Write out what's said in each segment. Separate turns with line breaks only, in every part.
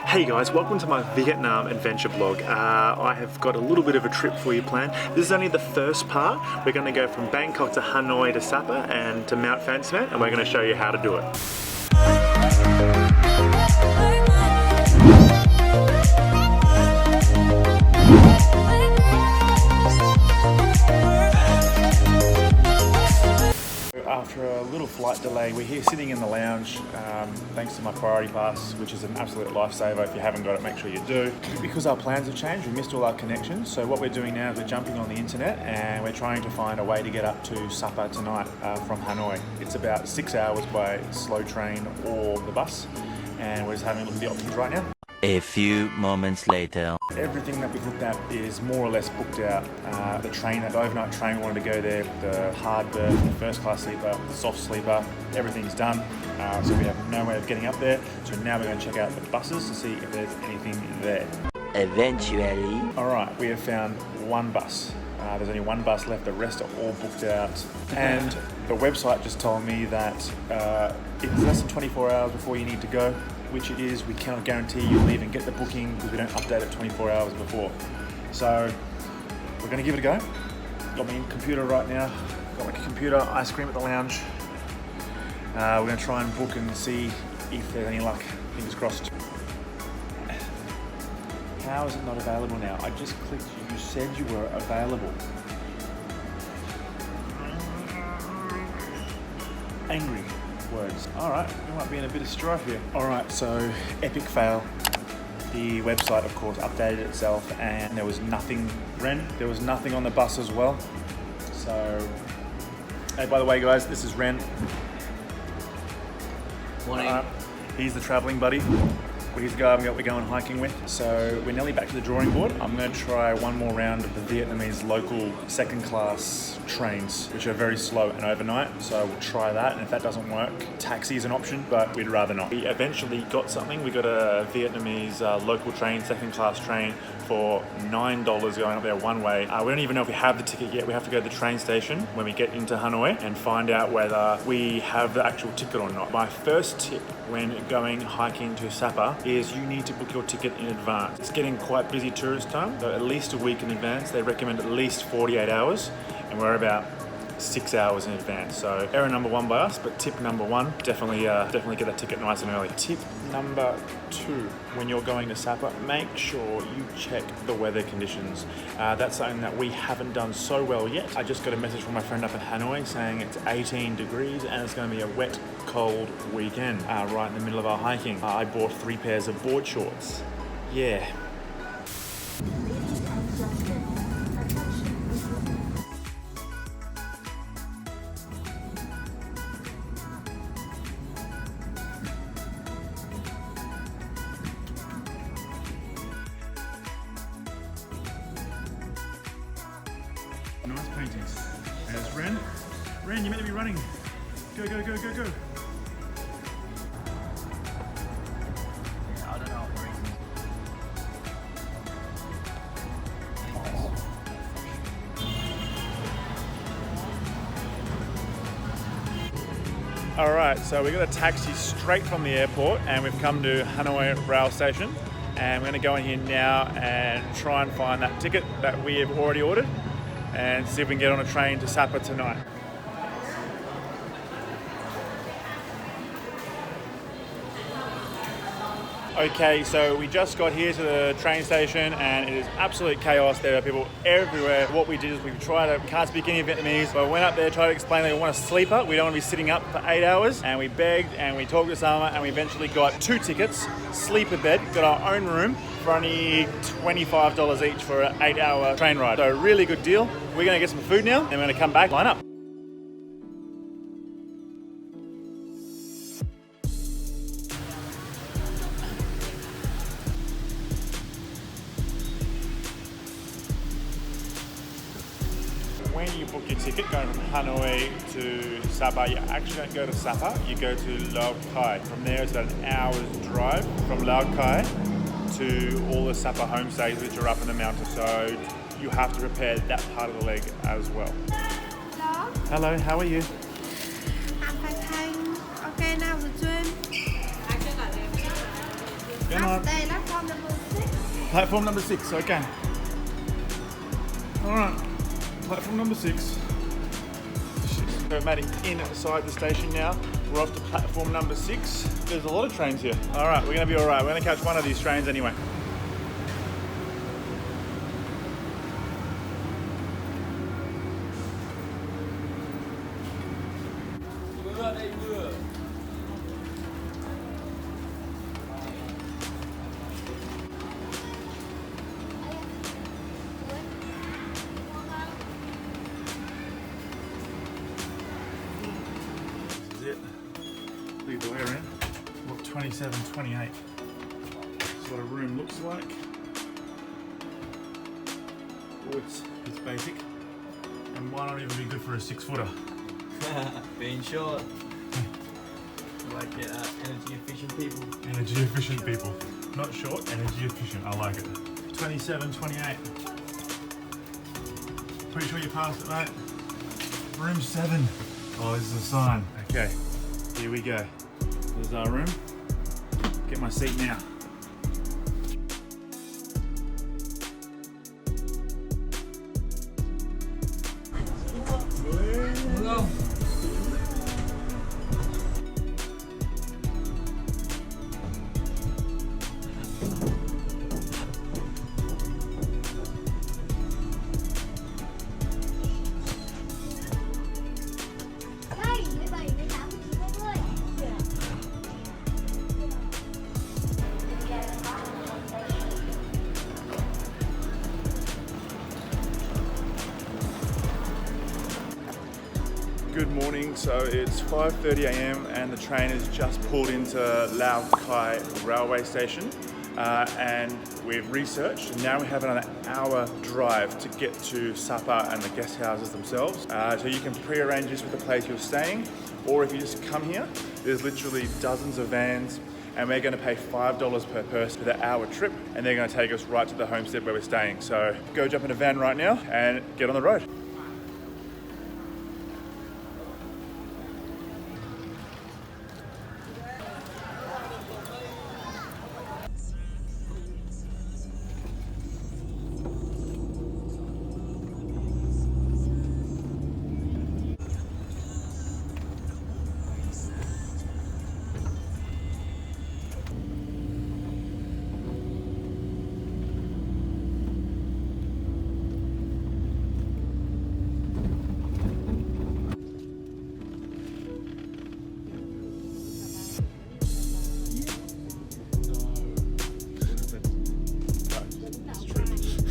Hey guys, welcome to my Vietnam adventure blog. I have got a little bit of a trip for you planned. This is only the first part. We're going to go from Bangkok to Hanoi to Sapa and to Mount Fansipan, and we're going to show you how to do it. After a little flight delay, we're here sitting in the lounge thanks to my priority pass, which is an absolute lifesaver. If you haven't got it, make sure you do. Because our plans have changed, we missed all our connections. So what we're doing now is we're jumping on the internet and we're trying to find a way to get up to Sapa tonight from Hanoi. It's about 6 hours by slow train or the bus, and we're just having a look at the options right now.
A few moments later.
Everything that we've looked at is more or less booked out. The overnight train wanted to go there, the hard berth, the first class sleeper, the soft sleeper, everything's done. So we have no way of getting up there. So now we're going to check out the buses to see if there's anything there.
Eventually.
All right, we have found one bus. There's only one bus left, the rest are all booked out. And the website just told me that it's less than 24 hours before you need to go, which it is. We cannot guarantee you'll even get the booking because we don't update it 24 hours before. So we're going to give it a go. Got my computer right now. Got my computer, ice cream at the lounge. We're going to try and book and see if there's any luck. Fingers crossed. How is it not available now? I just clicked, you said you were available. Angry words. All right, we might be in a bit of strife here. All right, so epic fail. The website, of course, updated itself and there was nothing, Ren, there was nothing on the bus as well. So, hey, by the way, guys, this is Ren.
Morning.
He's the traveling buddy. He's the guy we're going hiking with. So we're nearly back to the drawing board. I'm going to try one more round of the Vietnamese local second class trains, which are very slow and overnight. So we'll try that. And if that doesn't work, taxi is an option, but we'd rather not. We eventually got something. We got a Vietnamese local train, second class train for $9 going up there one way. We don't even know if we have the ticket yet. We have to go to the train station when we get into Hanoi and find out whether we have the actual ticket or not. My first tip when going hiking to Sapa is you need to book your ticket in advance. It's getting quite busy tourist time, so at least a week in advance. They recommend at least 48 hours, and we're about 6 hours in advance. So error number one by us, but tip number one, definitely get that ticket nice and early. Tip number two, when you're going to Sapa, make sure you check the weather conditions. That's something that we haven't done so well yet. I just got a message from my friend up in Hanoi saying it's 18 degrees and it's going to be a wet, cold weekend right in the middle of our hiking. I bought 3 pairs of board shorts. Yeah. Nice paintings. There's Ren. Ren, you're meant to be running. Go, go, go, go, go.
I don't know.
All right, so we got a taxi straight from the airport and we've come to Hanoi rail station, and we're gonna go in here now and try and find that ticket that we have already ordered and see if we can get on a train to Sapa tonight. Okay, so we just got here to the train station and it is absolute chaos. There are people everywhere. What we did is we can't speak any Vietnamese, but we went up there, tried to explain that we want a sleeper. We don't want to be sitting up for 8 hours. And we begged and we talked to someone and we eventually got 2 tickets, sleeper bed, got our own room for only $25 each for an 8-hour train ride. So really good deal. We're gonna get some food now and we're gonna come back, line up. When you book your ticket going from Hanoi to Sapa, you actually don't go to Sapa, you go to Lao Cai. From there it's about an hour's drive from Lao Cai to all the Sapa homestays which are up in the mountains. So you have to prepare that part of the leg as well.
Hello.
Hello, how are you?
I'm fine. Okay, now the train.
Come on.
Platform number 6.
Platform number 6, okay. Alright, platform number 6. So Maddie, inside the station now. We're off to platform number 6. There's a lot of trains here. Alright, we're gonna be alright. We're gonna catch one of these trains anyway. Lead the way around. Look, 27, 28. That's what a room looks like. Oh, it's basic. And why not even be good for a 6-footer?
Being short. Like energy efficient people.
Energy efficient people. Not short, energy efficient. I like it. 27, 28. Pretty sure you passed it, mate. Room 7. Oh, this is a sign. Okay, here we go. There's our room. Get my seat now.
Hello.
Good morning, so it's 5:30 a.m. and the train has just pulled into Lao Cai railway station and we've researched and now we have another hour drive to get to Sapa and the guest houses themselves. So you can pre-arrange this with the place you're staying, or if you just come here, there's literally dozens of vans and we're going to pay $5 per person for the hour trip and they're going to take us right to the homestead where we're staying. So go jump in a van right now and get on the road.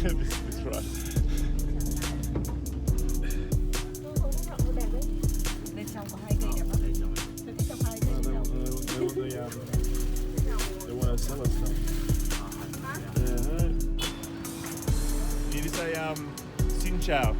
That's right. They want to sell us stuff. Yeah. You need to say Xin Chao.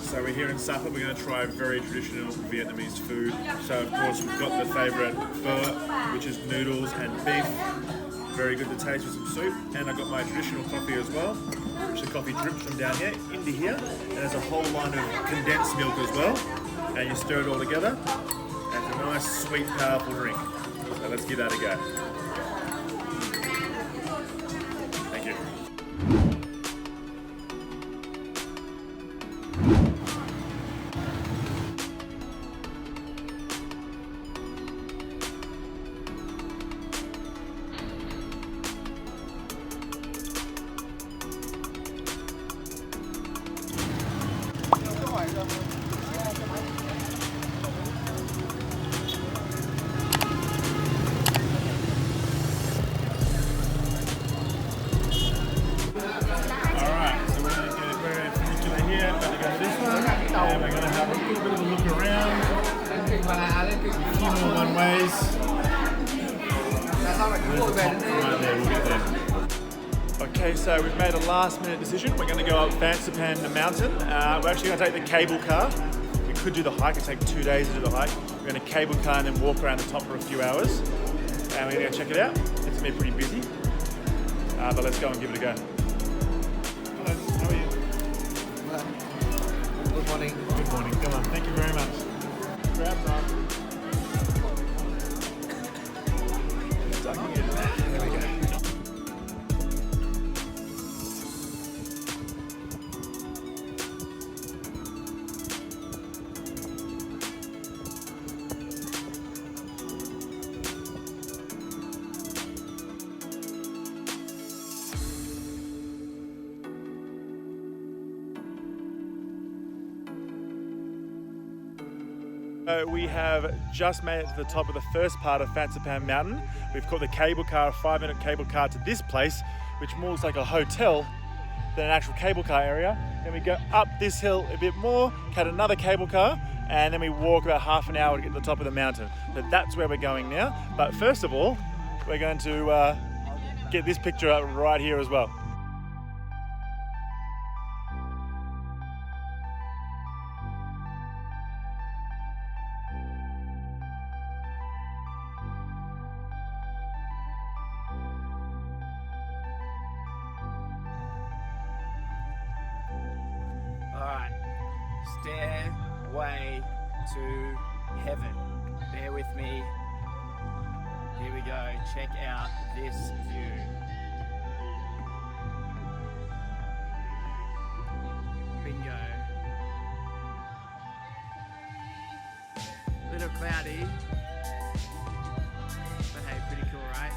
So we're here in Sapa, we're going to try very traditional Vietnamese food. So of course we've got the favourite pho, which is noodles and beef. Very good to taste with some soup. And I've got my traditional coffee as well, which the coffee drips from down here into here. And there's a whole line of condensed milk as well. And you stir it all together. And it's a nice, sweet, powerful drink. So let's give that a go. Thank you. And we're going to have a little bit of a look around, a few more one-ways. Right there, we'll get there. Okay, so we've made a last minute decision. We're going to go up Fansipan, the mountain. We're actually going to take the cable car. We could do the hike, it'd take 2 days to do the hike. We're going to cable car and then walk around the top for a few hours. And we're going to go check it out. It's going to be pretty busy. But let's go and give it a go. Hello, how are you?
Good morning.
Good morning, come on, thank you very much. Grab time. There we go. So we have just made it to the top of the first part of Fansipan Mountain. We've caught the cable car, a 5-minute cable car to this place, which more looks like a hotel than an actual cable car area. Then we go up this hill a bit more, catch another cable car, and then we walk about half an hour to get to the top of the mountain. So that's where we're going now. But first of all, we're going to get this picture up right here as well.
Alright, stairway to heaven. Bear with me. Here we go, check out this view. Bingo. Little cloudy, but hey, pretty cool, right?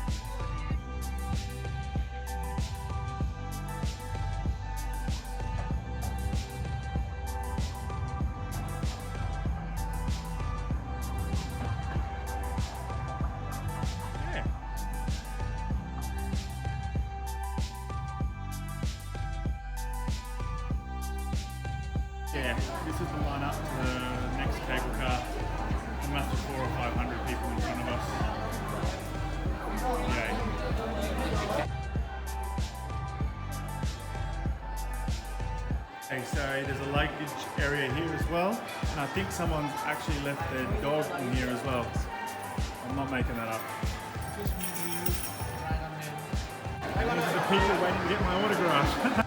Yeah, this is the line up to the next cable car. There must be 400 or 500 people in front of us. Yay. Okay, so there's a luggage area here as well, and I think someone's actually left their dog in here as well. I'm not making that up. These are the people waiting to get my autograph.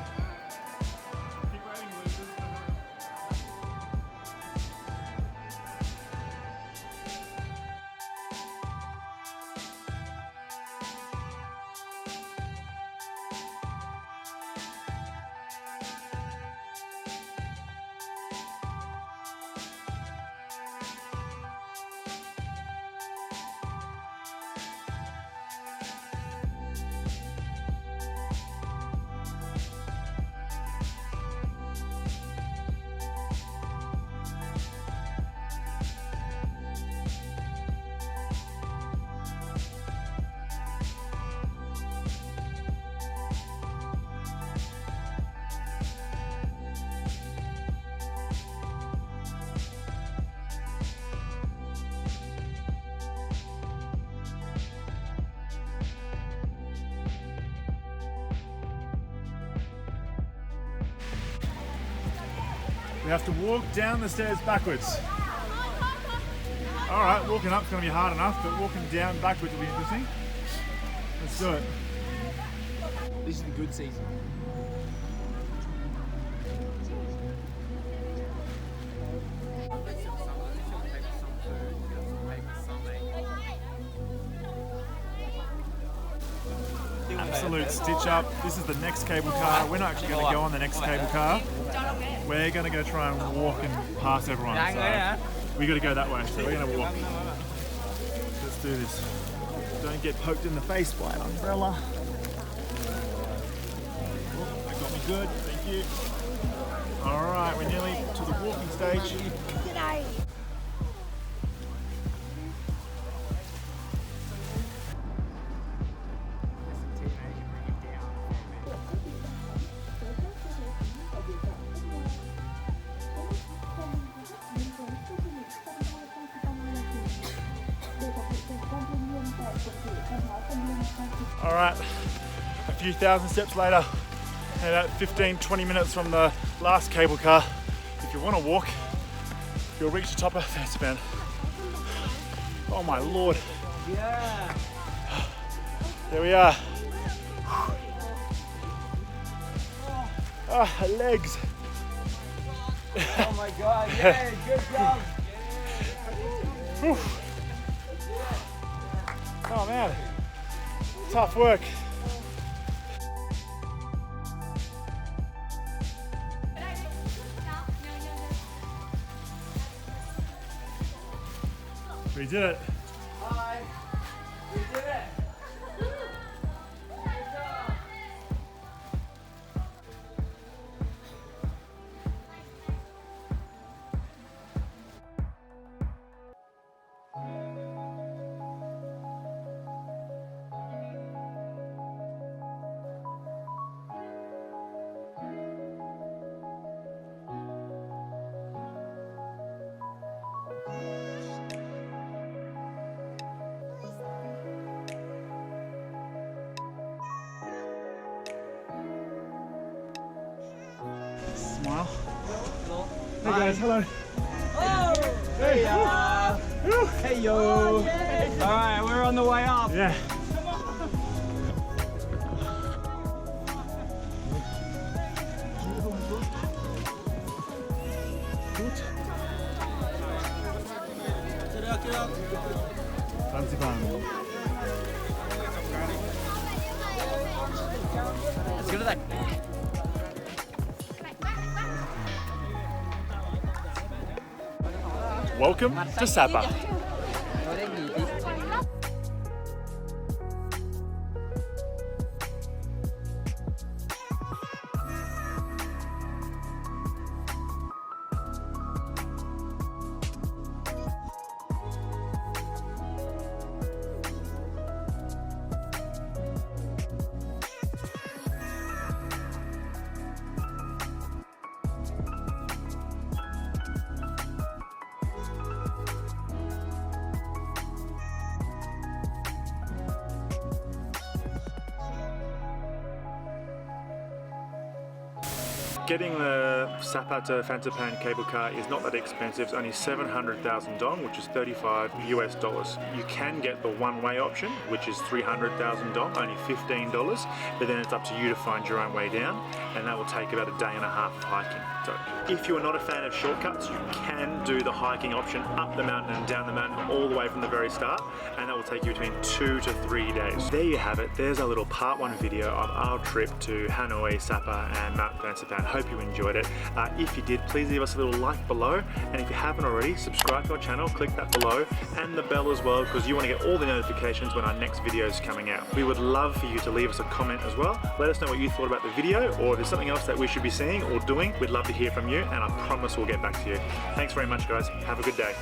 We have to walk down the stairs backwards. All right, walking up's gonna be hard enough, but walking down backwards will be interesting. Let's do it.
This is the good season.
Absolute stitch up. This is the next cable car. We're not actually going to go on the next cable car. We're going to go try and walk and pass everyone. So we got to go that way. So we're going to walk. Let's do this. Don't get poked in the face by an umbrella. Oh, that got me good. Thank you. All right, we're nearly to the walking stage.
G'day.
All right, few thousand steps later, and about 15-20 minutes from the last cable car. If you want to walk, you'll reach the top of Fansipan. Oh my lord.
Yeah.
There we are. Ah, oh, legs.
Oh my god, yeah, good job.
Oh man, tough work. We did it.
Hi. We did it.
Smile. Hey guys, hello.
Oh, hey, hey yo. All right, we're on the way up.
Yeah. Fansipan.
Let's go to that.
Welcome to Sapa. Getting the Sapa to Fansipan cable car is not that expensive. It's only 700,000 dong, which is $35 US. You can get the one-way option, which is 300,000 dong, only $15, but then it's up to you to find your own way down, and that will take about a day and a half of hiking. So if you are not a fan of shortcuts, you can do the hiking option up the mountain and down the mountain all the way from the very start, and that will take you between 2 to 3 days. There you have it. There's a little part 1 video of our trip to Hanoi, Sapa and Mount Fansipan. Hope you enjoyed it. If you did, please leave us a little like below, and if you haven't already, subscribe to our channel, click that below, and the bell as well, because you want to get all the notifications when our next video is coming out. We would love for you to leave us a comment as well. Let us know what you thought about the video, or if there's something else that we should be seeing or doing. We'd love to hear from you, and I promise we'll get back to you. Thanks very much, guys. Have a good day.